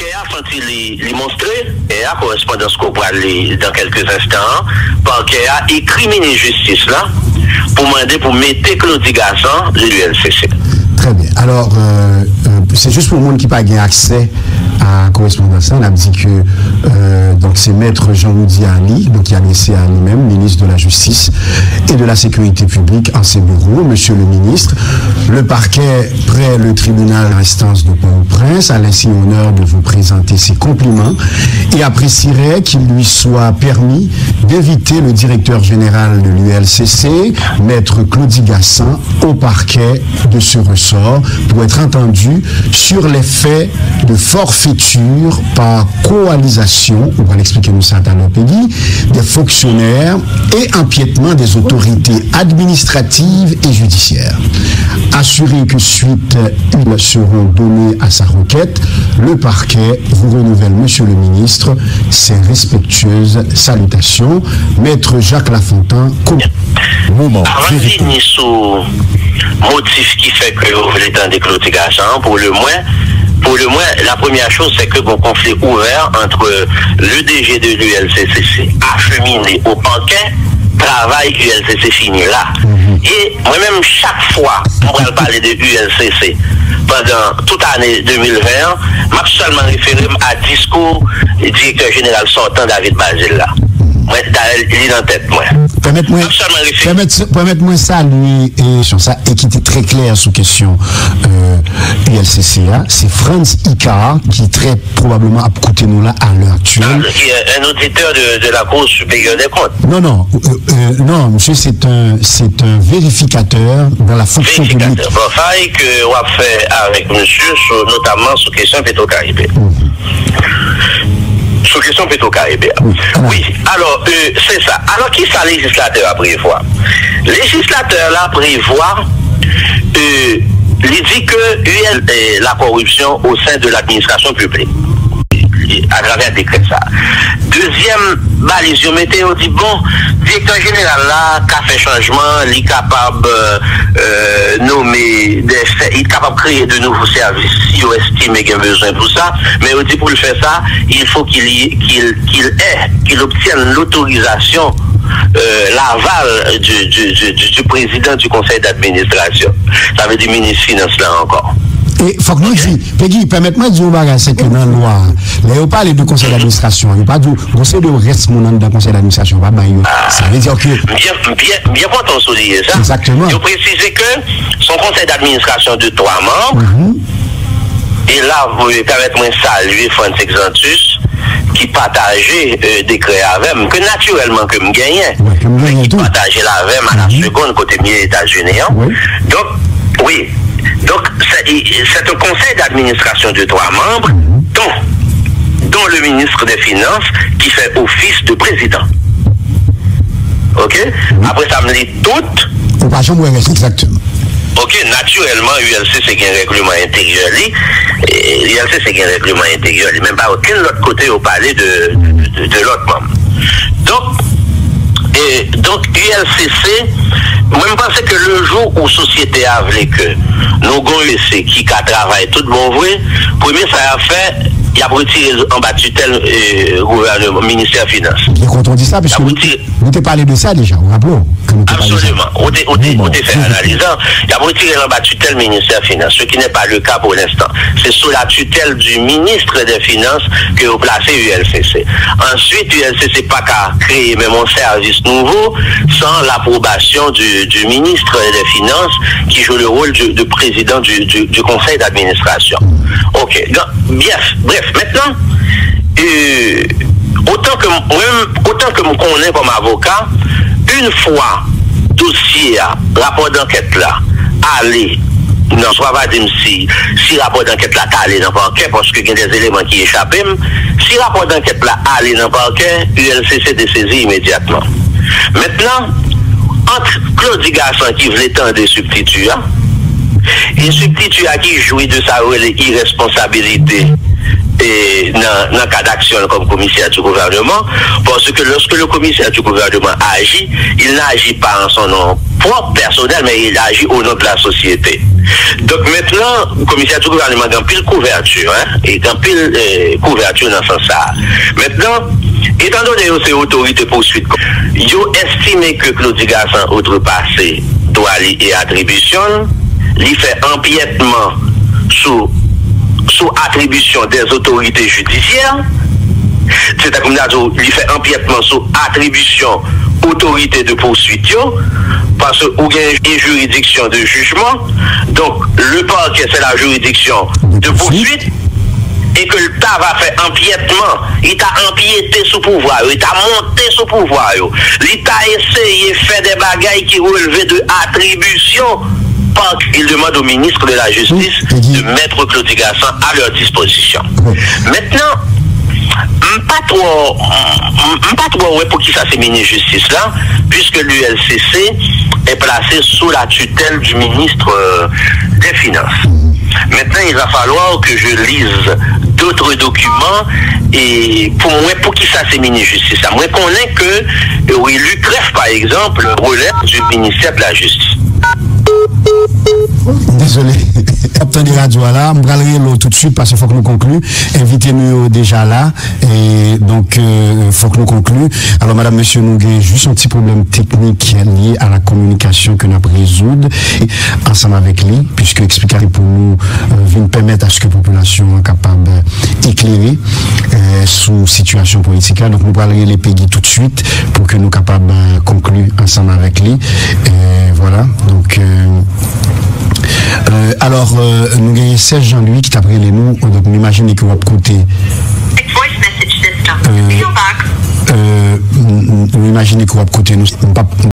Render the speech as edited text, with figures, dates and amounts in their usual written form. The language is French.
parquet a senti les montrer, et à correspondance qu'on parle dans quelques instants, parquet a écriminé justice là, pour demander pour mettre Claudie Gasson de l'ULCC. Très bien. Alors, c'est juste pour le monde qui n'a pas eu accès à la correspondance. On a dit que donc c'est maître Jean-Louis Ali, donc qui a laissé à lui-même, ministre de la Justice et de la Sécurité publique en ses bureaux. Monsieur le ministre, le parquet près le tribunal d'instance de Port-au-Prince a laissé honneur de vous présenter ses compliments et apprécierait qu'il lui soit permis d'inviter le directeur général de l'ULCC, maître Claudie Gasson, au parquet de ce ressort pour être entendu sur les faits de forfaiture par coalisation, on va l'expliquer nous ça dans le pays, des fonctionnaires et empiètement des autorités administratives et judiciaires. Assuré que suite ils seront donnés à sa requête, le parquet vous renouvelle, monsieur le ministre, ses respectueuses salutations. Maître Jacques Lafontaine, moment. Avant de venir sur motif qui fait que vous voulez tendre Claudie Gasson, pour le moins, la première chose, c'est que mon conflit ouvert entre le DG de l'ULCC acheminé au parquet, travail ULCC fini là. Et moi-même, chaque fois, on va parler de ULCC pendant toute l'année 2020, je seulement référé à discours du directeur général sortant David Basile là. Moi, il est en tête, moi. Permettez-moi ça, lui, et qui était très clair sur question ULCCA. C'est Franz Icard qui très probablement a coûté nous là à l'heure actuelle. Qui est un auditeur de la Cour supérieure des comptes. Non, monsieur, c'est un vérificateur dans la fonction publique. Bon, faille que on a fait avec monsieur, notamment sur question Petro-Caribé. Sur question Petro-Caribé. Oui, alors, c'est ça. Alors, qui ça, le législateur a prévoir? Le législateur là prévoit, il dit que la corruption au sein de l'administration publique, à travers décret ça. Deuxième balise, je m'étais dit, bon, directeur général là, qui a fait changement, il est capable nommer des faits, il est capable de créer de nouveaux services, si on estime qu'il y a besoin pour ça, mais on dit pour le faire ça, il faut qu'il obtienne l'autorisation, l'aval du président du conseil d'administration. Ça veut dire ministre des Finances là encore. Et faut que nous disions, Peggy, permettez-moi de dire c'est que dans la loi, là, on parle de conseil d'administration, on parle de conseil de reste dans le conseil d'administration, ça veut dire que. Bien content de souligner ça. Exactement. Je précise que son conseil d'administration de 3 membres, et là, vous permettez-moi de saluer Franz Exantus, qui partageait décret avec moi, que naturellement que je gagnais, qui partageait la VEM à la seconde côté milieu États-Unis. Donc, oui. Donc, c'est un conseil d'administration de 3 membres, dont le ministre des Finances, qui fait office de président. OK? Après, ça me dit toutes. Exactement. OK, naturellement, ULC, c'est un règlement intérieur. ULC, c'est un règlement intérieur. Même pas aucun autre côté au palais de l'autre membre. Donc, ULCC, moi, je pense que le jour où la société a voulu que nous avons ULC qui travaille tout bon vrai, premier, ça a fait, il a retiré en bas tutelle gouvernement, ministère des Finances. Et quand on dit ça, parce que vous avez parlé de ça déjà, vous rappelez? Absolument. On a fait analysant. Il a retiré en bas tutelle ministère des Finances, ce qui n'est pas le cas pour l'instant. C'est sous la tutelle du ministre des Finances que vous placez ULCC. Ensuite, ULCC n'a pas qu'à créer même un service nouveau sans l'approbation du ministre des Finances qui joue le rôle de président du conseil d'administration. OK. Bref, maintenant, autant que je connais comme avocat, une fois dossier, rapport d'enquête là, allez, non, soit pas dire si rapport d'enquête là allé dans le parquet, parce qu'il y a des éléments qui échappent, si rapport d'enquête là allé dans le parquet, ULCC désaisi immédiatement. Maintenant, entre Claudie Gasson qui voulait tendre des substituts, et substitut qui jouit de sa irresponsabilité et dans le cas d'action comme commissaire du gouvernement, parce que lorsque le commissaire du gouvernement agit, il n'agit pas en son nom propre personnel, mais il agit au nom de la société. Donc maintenant, le commissaire du gouvernement a pile couverture, hein, et pile couverture dans ce sens-là. Maintenant, étant donné que c'est autorité poursuite, ils ont estimé que Claudie Garçon outrepassé doit aller et attribution, il fait empiètement sous attribution des autorités judiciaires. C'est-à-dire qu'il fait empiètement sur attribution autorité de poursuite parce qu'il y a une juridiction de jugement. Donc le parquet c'est la juridiction de poursuite et que l'État va faire empiètement, il t'a empiété sous pouvoir, il t'a monté sous pouvoir. L'État a essayé de faire des bagailles qui relevaient de attribution. Il demande au ministre de la Justice de mettre Claudie Garçon à leur disposition. Maintenant, pas trop pour qui ça c'est ministre de Justice là, puisque l'ULCC est placé sous la tutelle du ministre des Finances. Maintenant, il va falloir que je lise d'autres documents et pour qui ça c'est ministre de Justice. Moi, je connais que oui, l'UCREF, par exemple, relève du ministère de la Justice. Désolé, attendez radio là, je vais aller tout de suite parce qu'il faut que nous concluons. Invitez-nous déjà là et donc il faut que nous concluons. Alors madame, monsieur, nous avons juste un petit problème technique lié à la communication que nous avons résoudre ensemble avec lui, puisque expliquer pour nous vient permettre à ce que la population soit capable d'éclairer sous situation politique. Donc nous allons aller les pays tout de suite pour que nous soyons capables de conclure ensemble avec lui. Voilà, donc alors, nous avons Serge Jean-Louis qui t'a pris les noms, donc m'imagine que vous avez côté. Nous imaginez que vous avez côté nous.